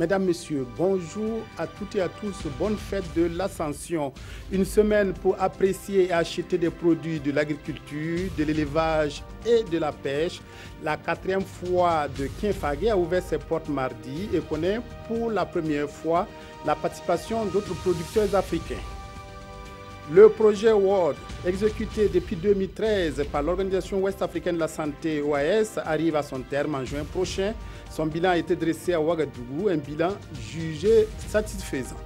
Mesdames, Messieurs, bonjour à toutes et à tous, bonne fête de l'Ascension. Une semaine pour apprécier et acheter des produits de l'agriculture, de l'élevage et de la pêche. La 4e fois de Kinfagé a ouvert ses portes mardi et connaît pour la première fois la participation d'autres producteurs africains. Le projet World, exécuté depuis 2013 par l'Organisation ouest-africaine de la santé OAS, arrive à son terme en juin prochain. Son bilan a été dressé à Ouagadougou, un bilan jugé satisfaisant.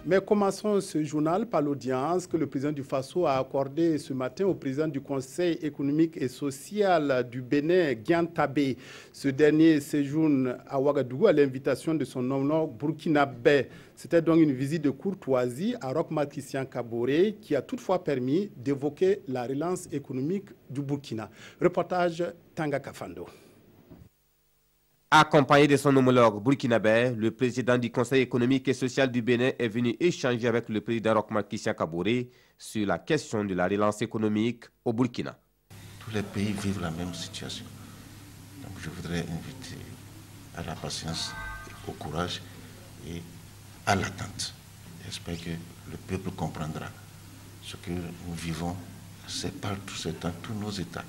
Mais commençons ce journal par l'audience que le président du Faso a accordée ce matin au président du Conseil économique et social du Bénin, Gyan Tabé. Ce dernier séjourne à Ouagadougou à l'invitation de son homologue burkinabé. C'était donc une visite de courtoisie à Roch-Marc Christian Kaboré qui a toutefois permis d'évoquer la relance économique du Burkina. Reportage Tanga Kafando. Accompagné de son homologue burkinabé, le président du Conseil économique et social du Bénin est venu échanger avec le président Roch-Marc Christian Kaboré sur la question de la relance économique au Burkina. Tous les pays vivent la même situation. Donc je voudrais inviter à la patience, au courage et à l'attente. J'espère que le peuple comprendra ce que nous vivons. C'est par tout ce temps, tous nos États.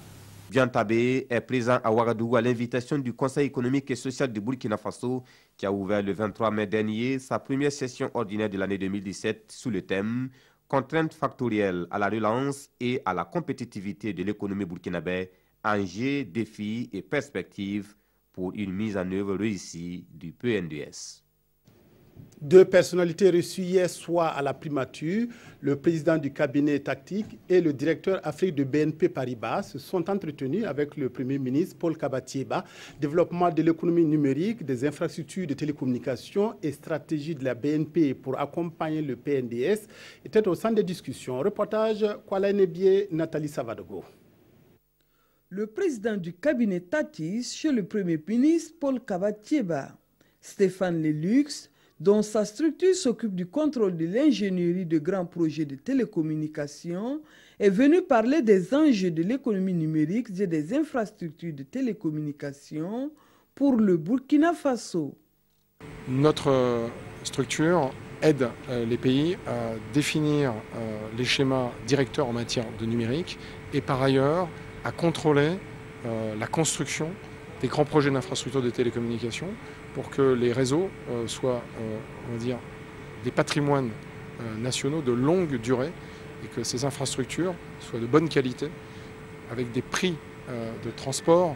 Gyan Tabé est présent à Ouagadougou à l'invitation du Conseil économique et social du Burkina Faso qui a ouvert le 23 mai dernier sa première session ordinaire de l'année 2017 sous le thème « Contraintes factorielles à la relance et à la compétitivité de l'économie burkinabé, enjeux, défis et perspectives pour une mise en œuvre réussie du PNDS ». Deux personnalités reçues hier soir à la primature, le président du cabinet tactique et le directeur Afrique de BNP Paribas se sont entretenus avec le Premier ministre Paul Kabatieba. Développement de l'économie numérique, des infrastructures de télécommunications et stratégie de la BNP pour accompagner le PNDS étaient au centre des discussions. Reportage Kwala Nebié, Nathalie Savadogo. Le président du cabinet tactique chez le Premier ministre Paul Kabatieba, Stéphane Lelux, dont sa structure s'occupe du contrôle de l'ingénierie de grands projets de télécommunications, est venu parler des enjeux de l'économie numérique et des infrastructures de télécommunications pour le Burkina Faso. Notre structure aide les pays à définir les schémas directeurs en matière de numérique et par ailleurs à contrôler la construction des grands projets d'infrastructures de télécommunications pour que les réseaux soient, on va dire, des patrimoines nationaux de longue durée et que ces infrastructures soient de bonne qualité avec des prix de transport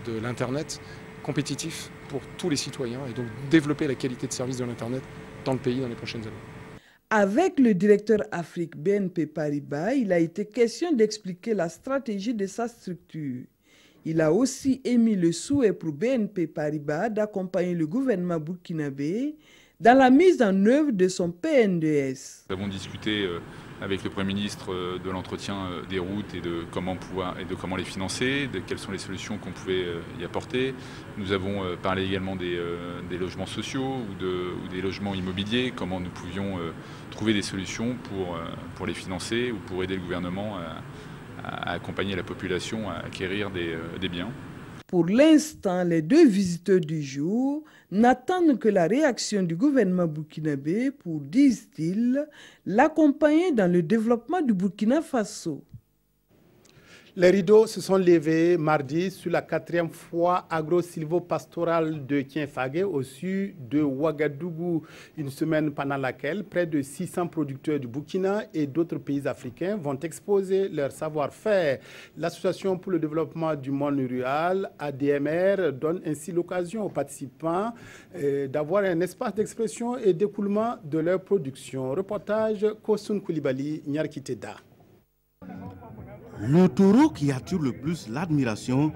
de l'Internet compétitifs pour tous les citoyens et donc développer la qualité de service de l'Internet dans le pays dans les prochaines années. Avec le directeur Afrique BNP Paribas, il a été question d'expliquer la stratégie de sa structure. Il a aussi émis le souhait pour BNP Paribas d'accompagner le gouvernement burkinabé dans la mise en œuvre de son PNDS. Nous avons discuté avec le Premier ministre de l'entretien des routes et de comment les financer, de quelles sont les solutions qu'on pouvait y apporter. Nous avons parlé également des logements sociaux ou des logements immobiliers, comment nous pouvions trouver des solutions pour les financer ou pour aider le gouvernement à accompagner la population à acquérir des biens. Pour l'instant, les deux visiteurs du jour n'attendent que la réaction du gouvernement burkinabé pour, disent-ils, l'accompagner dans le développement du Burkina Faso. Les rideaux se sont levés mardi sur la 4e foire agro-silvo-pastorale de Kinfagé au sud de Ouagadougou. Une semaine pendant laquelle près de 600 producteurs du Burkina et d'autres pays africains vont exposer leur savoir-faire. L'Association pour le développement du monde rural, ADMR, donne ainsi l'occasion aux participants d'avoir un espace d'expression et d'écoulement de leur production. Reportage Kosun Koulibaly, Nyarkiteda. Le taureau qui attire le plus l'admiration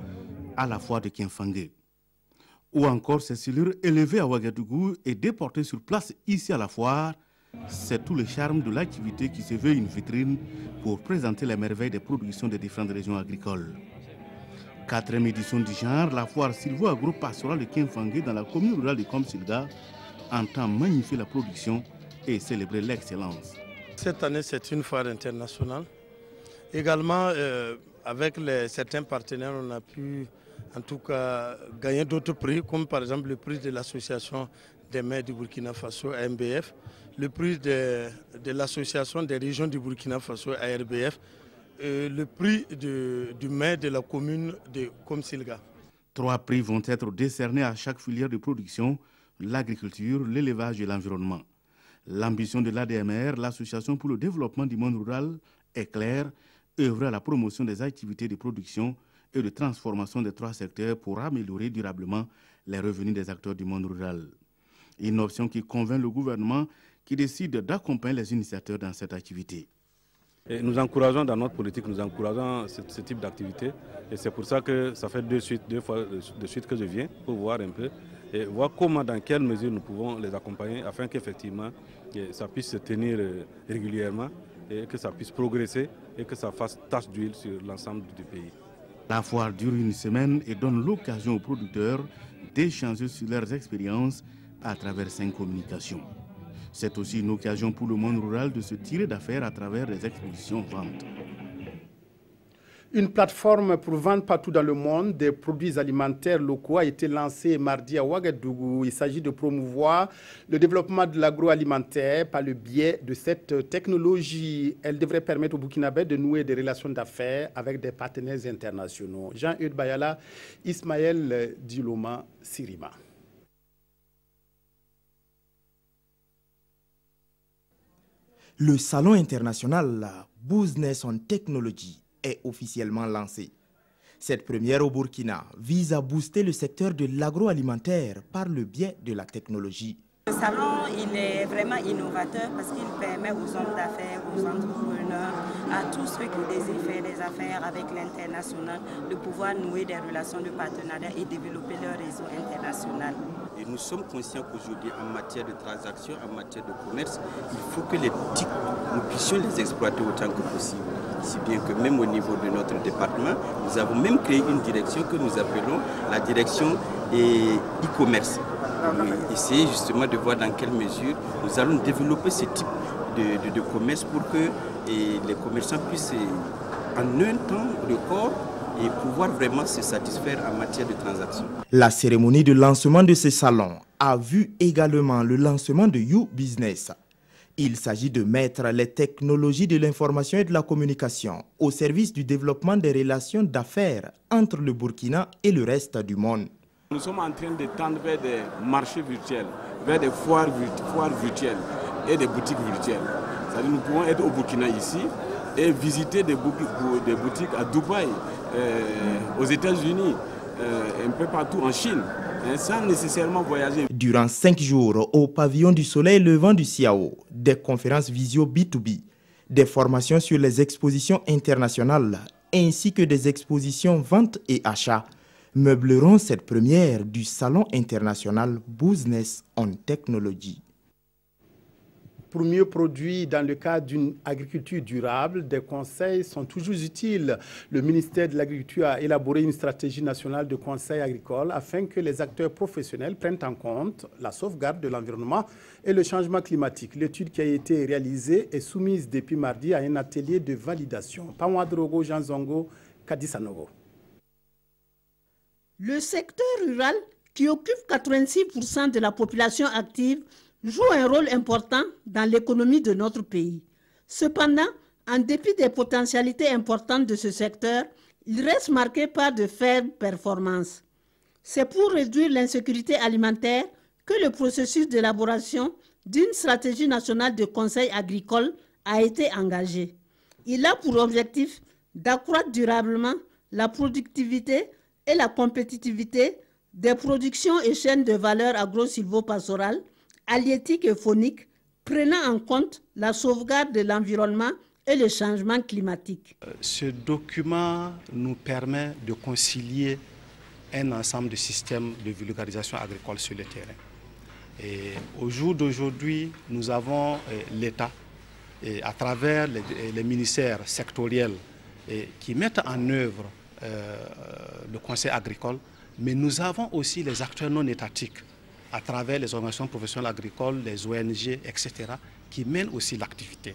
à la foire de Kinfagé. Ou encore ces silures élevées à Ouagadougou et déportées sur place ici à la foire, c'est tout le charme de l'activité qui se veut une vitrine pour présenter les merveilles des productions des différentes régions agricoles. 4e édition du genre, la foire silvo-agro-pastorale de Kinfagé dans la commune rurale de Komsilga entend magnifier la production et célébrer l'excellence. Cette année, c'est une foire internationale. Également, avec certains partenaires, on a pu en tout cas gagné d'autres prix, comme par exemple le prix de l'association des maires du Burkina Faso, AMBF, le prix de l'association des régions du Burkina Faso, ARBF, et le prix du maire de la commune de Komsilga. 3 prix vont être décernés à chaque filière de production, l'agriculture, l'élevage et l'environnement. L'ambition de l'ADMR, l'Association pour le développement du monde rural, est claire, œuvrer à la promotion des activités de production et de transformation des 3 secteurs pour améliorer durablement les revenus des acteurs du monde rural. Une option qui convainc le gouvernement qui décide d'accompagner les initiateurs dans cette activité. Et nous encourageons dans notre politique, nous encourageons ce type d'activité. Et c'est pour ça que ça fait deux fois de suite que je viens pour voir un peu et voir comment, dans quelle mesure nous pouvons les accompagner afin qu'effectivement ça puisse se tenir régulièrement et que ça puisse progresser et que ça fasse tache d'huile sur l'ensemble du pays. La foire dure une semaine et donne l'occasion aux producteurs d'échanger sur leurs expériences à travers 5 communications. C'est aussi une occasion pour le monde rural de se tirer d'affaire à travers les expositions ventes. Une plateforme pour vendre partout dans le monde des produits alimentaires locaux a été lancée mardi à Ouagadougou. Il s'agit de promouvoir le développement de l'agroalimentaire par le biais de cette technologie. Elle devrait permettre aux Burkinabés de nouer des relations d'affaires avec des partenaires internationaux. Jean-Eudes Bayala, Ismaël Diloma, Sirima. Le salon international Business on Technology est officiellement lancé. Cette première au Burkina vise à booster le secteur de l'agroalimentaire par le biais de la technologie. Le salon, il est vraiment innovateur parce qu'il permet aux hommes d'affaires, aux entrepreneurs, à tous ceux qui désirent faire des affaires avec l'international, de pouvoir nouer des relations de partenariat et développer leur réseau international. Et nous sommes conscients qu'aujourd'hui, en matière de transactions, en matière de commerce, il faut que les boutiques, nous puissions les exploiter autant que possible. Si bien que même au niveau de notre département, nous avons même créé une direction que nous appelons la direction e-commerce. Essayer justement de voir dans quelle mesure nous allons développer ce type de commerce pour que les commerçants puissent en un temps record et pouvoir vraiment se satisfaire en matière de transactions. La cérémonie de lancement de ce salon a vu également le lancement de You Business. Il s'agit de mettre les technologies de l'information et de la communication au service du développement des relations d'affaires entre le Burkina et le reste du monde. Nous sommes en train de tendre vers des marchés virtuels, vers des foires virtuelles et des boutiques virtuelles. C'est-à-dire nous pouvons être au Burkina ici et visiter des boutiques à Dubaï, aux États-Unis, un peu partout en Chine, sans nécessairement voyager. Durant 5 jours au pavillon du Soleil Levant du Siao, des conférences visio B2B, des formations sur les expositions internationales ainsi que des expositions vente et achat meubleront cette première du Salon international Business on Technology. Pour mieux produire dans le cadre d'une agriculture durable, des conseils sont toujours utiles. Le ministère de l'Agriculture a élaboré une stratégie nationale de conseil agricole afin que les acteurs professionnels prennent en compte la sauvegarde de l'environnement et le changement climatique. L'étude qui a été réalisée est soumise depuis mardi à un atelier de validation. Pamadrogo, Jean Zongo, Kadisanogo. Le secteur rural, qui occupe 86% de la population active, joue un rôle important dans l'économie de notre pays. Cependant, en dépit des potentialités importantes de ce secteur, il reste marqué par de faibles performances. C'est pour réduire l'insécurité alimentaire que le processus d'élaboration d'une stratégie nationale de conseil agricole a été engagé. Il a pour objectif d'accroître durablement la productivité et la compétitivité des productions et chaînes de valeur agro-silvopastorales, halieutiques et fauniques, prenant en compte la sauvegarde de l'environnement et le changement climatique. Ce document nous permet de concilier un ensemble de systèmes de vulgarisation agricole sur le terrain. Et au jour d'aujourd'hui, nous avons l'État, à travers les ministères sectoriels qui mettent en œuvre le conseil agricole, mais nous avons aussi les acteurs non étatiques à travers les organisations professionnelles agricoles, les ONG, etc., qui mènent aussi l'activité.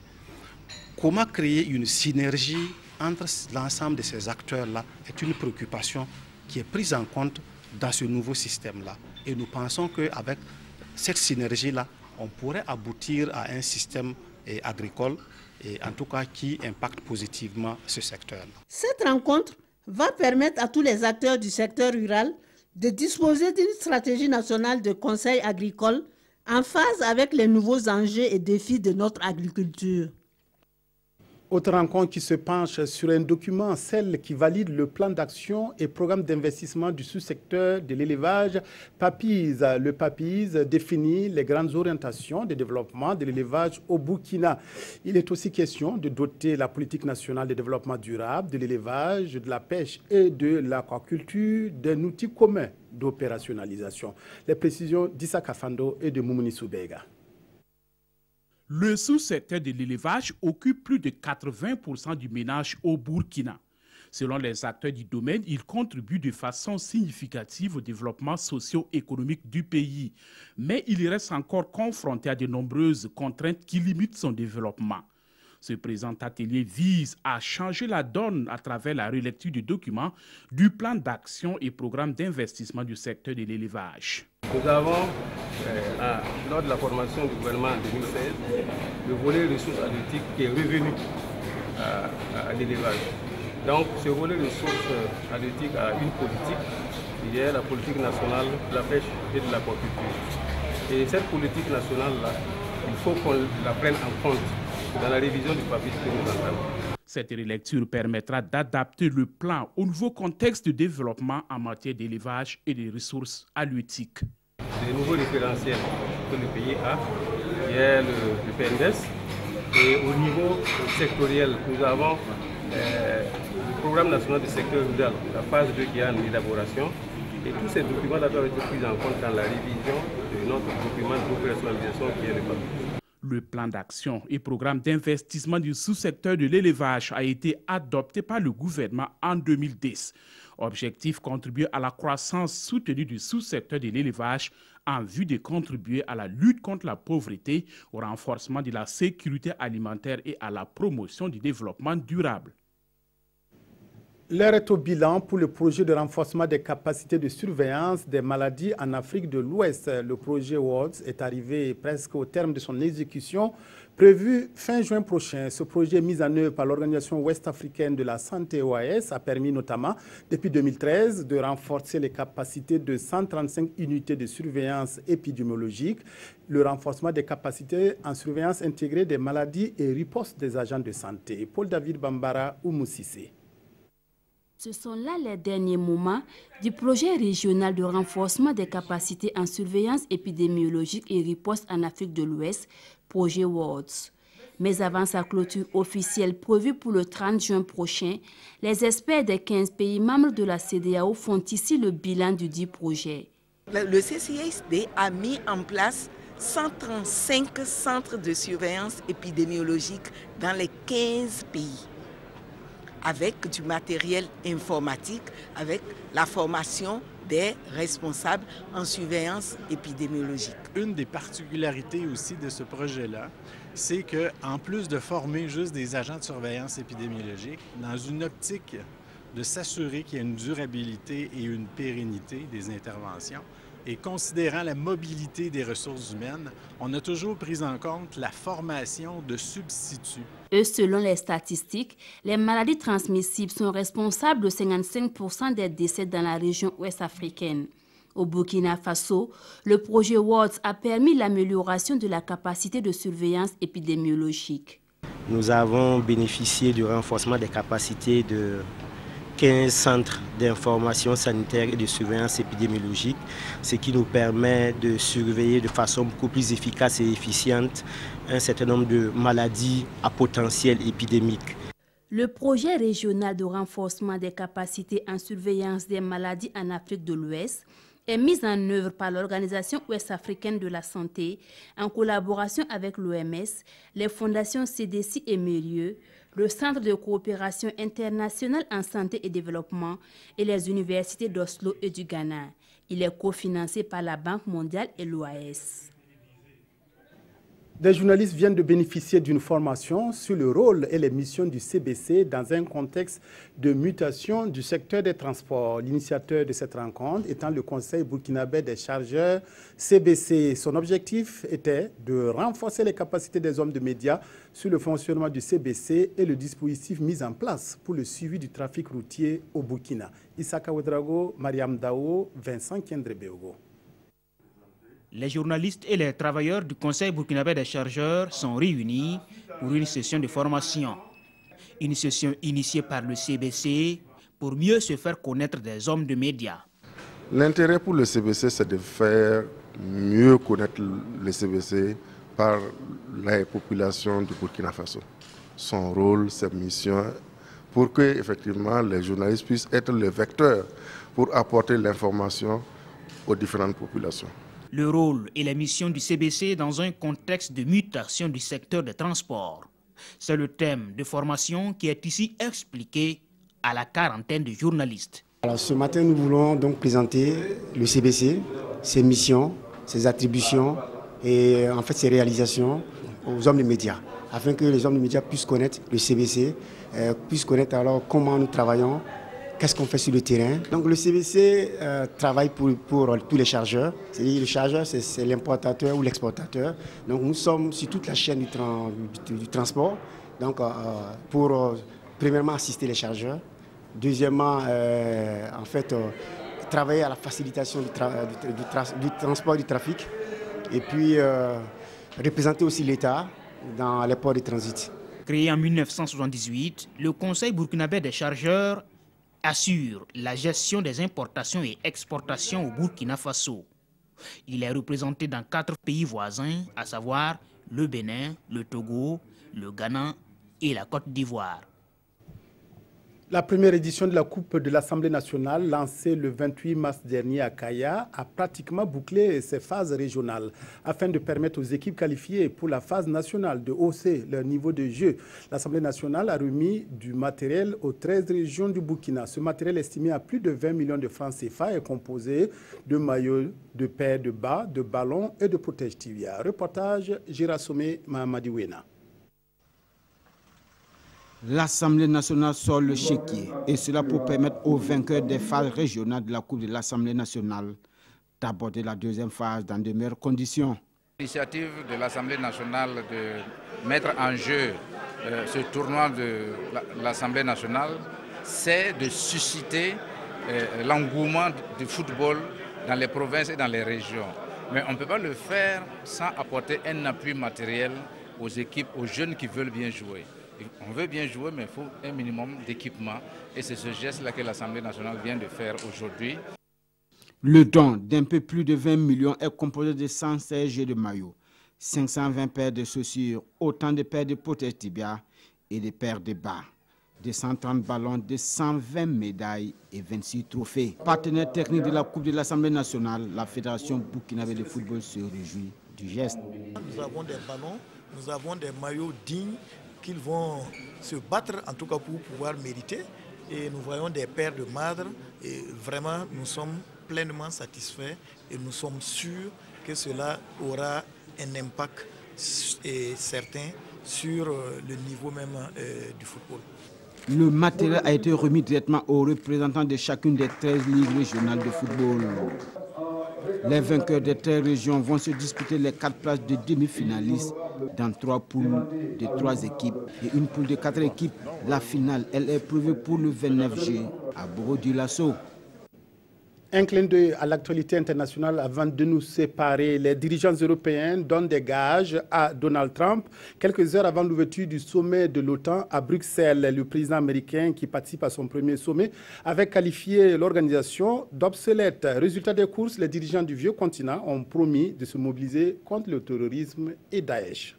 Comment créer une synergie entre l'ensemble de ces acteurs-là est une préoccupation qui est prise en compte dans ce nouveau système-là. Et nous pensons qu'avec cette synergie-là, on pourrait aboutir à un système agricole, et en tout cas qui impacte positivement ce secteur-là. Cette rencontre va permettre à tous les acteurs du secteur rural de disposer d'une stratégie nationale de conseil agricole en phase avec les nouveaux enjeux et défis de notre agriculture. Autre rencontre qui se penche sur un document, celle qui valide le plan d'action et programme d'investissement du sous-secteur de l'élevage PAPIS. Le PAPIS définit les grandes orientations de développement de l'élevage au Burkina. Il est aussi question de doter la politique nationale de développement durable de l'élevage, de la pêche et de l'aquaculture d'un outil commun d'opérationnalisation. Les précisions d'Issa Kafando et de Moumouni Soubega. Le sous-secteur de l'élevage occupe plus de 80% du ménage au Burkina. Selon les acteurs du domaine, il contribue de façon significative au développement socio-économique du pays. Mais il reste encore confronté à de nombreuses contraintes qui limitent son développement. Ce présent atelier vise à changer la donne à travers la relecture du document du plan d'action et programme d'investissement du secteur de l'élevage. Nous avons, lors de la formation du gouvernement en 2016, le volet ressources halieutiques qui est revenu à l'élevage. Donc, ce volet ressources halieutiques a une politique, qui est la politique nationale de la pêche et de l'aquaculture. Et cette politique nationale-là, il faut qu'on la prenne en compte dans la révision du PAPIS que nous entamons. Cette relecture permettra d'adapter le plan au nouveau contexte de développement en matière d'élevage et de ressources halieutiques. Les nouveaux référentiels que le pays a, qui est le PNDES, et au niveau sectoriel, nous avons le programme national du secteur rural, la phase 2 qui est en élaboration, et tous ces documents doivent être pris en compte dans la révision de notre document d'opérationnalisation qui est le PAPIS. Le plan d'action et programme d'investissement du sous-secteur de l'élevage a été adopté par le gouvernement en 2010. Objectif, contribuer à la croissance soutenue du sous-secteur de l'élevage en vue de contribuer à la lutte contre la pauvreté, au renforcement de la sécurité alimentaire et à la promotion du développement durable. L'heure est au bilan pour le projet de renforcement des capacités de surveillance des maladies en Afrique de l'Ouest. Le projet WORDS est arrivé presque au terme de son exécution, prévue fin juin prochain. Ce projet mis en œuvre par l'Organisation ouest-africaine de la santé OAS a permis notamment, depuis 2013, de renforcer les capacités de 135 unités de surveillance épidémiologique, le renforcement des capacités en surveillance intégrée des maladies et riposte des agents de santé. Paul-David Bambara ou Moussissé. Ce sont là les derniers moments du projet régional de renforcement des capacités en surveillance épidémiologique et riposte en Afrique de l'Ouest, projet WORDS. Mais avant sa clôture officielle prévue pour le 30 juin prochain, les experts des 15 pays membres de la CEDEAO font ici le bilan du dit projet. Le CCISD a mis en place 135 centres de surveillance épidémiologique dans les 15 pays, avec du matériel informatique, avec la formation des responsables en surveillance épidémiologique. Une des particularités aussi de ce projet-là, c'est qu'en plus de former juste des agents de surveillance épidémiologique, dans une optique de s'assurer qu'il y a une durabilité et une pérennité des interventions, et considérant la mobilité des ressources humaines, on a toujours pris en compte la formation de substituts. Selon les statistiques, les maladies transmissibles sont responsables de 55% des décès dans la région ouest africaine. Au Burkina Faso, le projet WORDS a permis l'amélioration de la capacité de surveillance épidémiologique. Nous avons bénéficié du renforcement des capacités de 15 centres d'information sanitaire et de surveillance épidémiologique, ce qui nous permet de surveiller de façon beaucoup plus efficace et efficiente un certain nombre de maladies à potentiel épidémique. Le projet régional de renforcement des capacités en surveillance des maladies en Afrique de l'Ouest est mis en œuvre par l'Organisation ouest-africaine de la santé en collaboration avec l'OMS, les fondations CDC et Mérieux, le Centre de coopération internationale en santé et développement et les universités d'Oslo et du Ghana. Il est cofinancé par la Banque mondiale et l'OAS. Des journalistes viennent de bénéficier d'une formation sur le rôle et les missions du CBC dans un contexte de mutation du secteur des transports. L'initiateur de cette rencontre étant le Conseil burkinabé des chargeurs CBC. Son objectif était de renforcer les capacités des hommes de médias sur le fonctionnement du CBC et le dispositif mis en place pour le suivi du trafic routier au Burkina. Issaka Ouedraogo, Mariam Dao, Vincent Kendrebeogo. Les journalistes et les travailleurs du Conseil burkinabé des chargeurs sont réunis pour une session de formation. Une session initiée par le CBC pour mieux se faire connaître des hommes de médias. L'intérêt pour le CBC, c'est de faire mieux connaître le CBC par la population du Burkina Faso. Son rôle, ses missions, pour que effectivement les journalistes puissent être le vecteur pour apporter l'information aux différentes populations. Le rôle et les missions du CBC dans un contexte de mutation du secteur des transports. C'est le thème de formation qui est ici expliqué à la quarantaine de journalistes. Alors, ce matin, nous voulons donc présenter le CBC, ses missions, ses attributions et en fait ses réalisations aux hommes de médias, afin que les hommes de médias puissent connaître le CBC, puissent connaître alors comment nous travaillons, qu'est-ce qu'on fait sur le terrain. Donc le CBC travaille pour tous les chargeurs. C'est-à-dire le chargeur, c'est l'importateur ou l'exportateur. Donc nous sommes sur toute la chaîne du transport. Donc pour premièrement assister les chargeurs. Deuxièmement, en fait, travailler à la facilitation du transport du trafic. Et puis représenter aussi l'État dans les ports de transit. Créé en 1978, le Conseil burkinabé des chargeurs assure la gestion des importations et exportations au Burkina Faso. Il est représenté dans 4 pays voisins, à savoir le Bénin, le Togo, le Ghana et la Côte d'Ivoire. La première édition de la Coupe de l'Assemblée nationale, lancée le 28 mars dernier à Kaya, a pratiquement bouclé ses phases régionales afin de permettre aux équipes qualifiées pour la phase nationale de hausser leur niveau de jeu. L'Assemblée nationale a remis du matériel aux 13 régions du Burkina. Ce matériel estimé à plus de 20 millions de francs CFA est composé de maillots, de paires de bas, de ballons et de protège-tibia. Reportage Girasome Mahamadiwena. L'Assemblée nationale sort le chéquier, et cela pour permettre aux vainqueurs des phases régionales de la Coupe de l'Assemblée nationale d'aborder la deuxième phase dans de meilleures conditions. L'initiative de l'Assemblée nationale de mettre en jeu ce tournoi de l'Assemblée nationale, c'est de susciter l'engouement du football dans les provinces et dans les régions. Mais on ne peut pas le faire sans apporter un appui matériel aux équipes, aux jeunes qui veulent bien jouer. On veut bien jouer, mais il faut un minimum d'équipement. Et c'est ce geste-là que l'Assemblée nationale vient de faire aujourd'hui. Le don d'un peu plus de 20 millions est composé de 116 jeux de maillots, 520 paires de chaussures, autant de paires de protège-tibia et de paires de bas, de 130 ballons, de 120 médailles et 26 trophées. Partenaire technique de la Coupe de l'Assemblée nationale, la Fédération burkinabé de football se réjouit du geste. Nous avons des ballons, nous avons des maillots dignes qu'ils vont se battre en tout cas pour pouvoir mériter. Et nous voyons des paires de madres et vraiment nous sommes pleinement satisfaits et nous sommes sûrs que cela aura un impact certain sur le niveau même du football. Le matériel a été remis directement aux représentants de chacune des 13 ligues régionales de football. Les vainqueurs des 13 régions vont se disputer les 4 places de demi-finalistes dans 3 poules de 3 équipes et une poule de 4 équipes. La finale, elle est prévue pour le 29 juillet à Bobo-Dioulasso. Un clin d'œil à l'actualité internationale avant de nous séparer. Les dirigeants européens donnent des gages à Donald Trump. Quelques heures avant l'ouverture du sommet de l'OTAN à Bruxelles, le président américain qui participe à son premier sommet avait qualifié l'organisation d'obsolète. Résultat des courses, les dirigeants du vieux continent ont promis de se mobiliser contre le terrorisme et Daesh.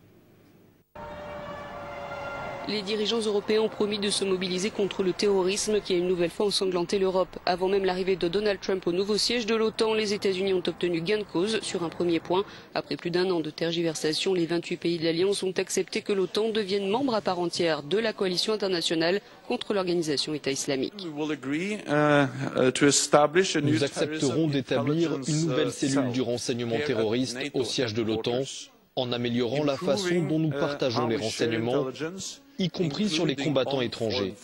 Les dirigeants européens ont promis de se mobiliser contre le terrorisme qui a une nouvelle fois ensanglanté l'Europe. Avant même l'arrivée de Donald Trump au nouveau siège de l'OTAN, les États-Unis ont obtenu gain de cause sur un premier point. Après plus d'1 an de tergiversation, les 28 pays de l'Alliance ont accepté que l'OTAN devienne membre à part entière de la coalition internationale contre l'organisation État islamique. Nous accepterons d'établir une nouvelle cellule du renseignement terroriste au siège de l'OTAN en améliorant la façon dont nous partageons les renseignements, y compris sur les combattants étrangers.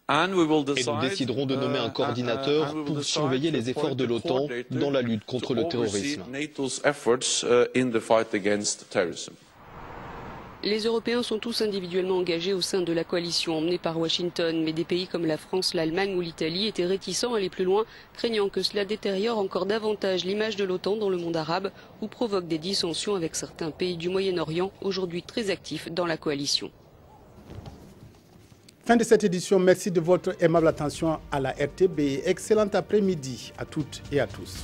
Et nous déciderons de nommer un coordinateur pour surveiller les efforts de l'OTAN dans la lutte contre le terrorisme. Les Européens sont tous individuellement engagés au sein de la coalition emmenée par Washington, mais des pays comme la France, l'Allemagne ou l'Italie étaient réticents à aller plus loin, craignant que cela détériore encore davantage l'image de l'OTAN dans le monde arabe ou provoque des dissensions avec certains pays du Moyen-Orient, aujourd'hui très actifs dans la coalition. Fin de cette édition, merci de votre aimable attention à la RTB. Excellent après-midi à toutes et à tous.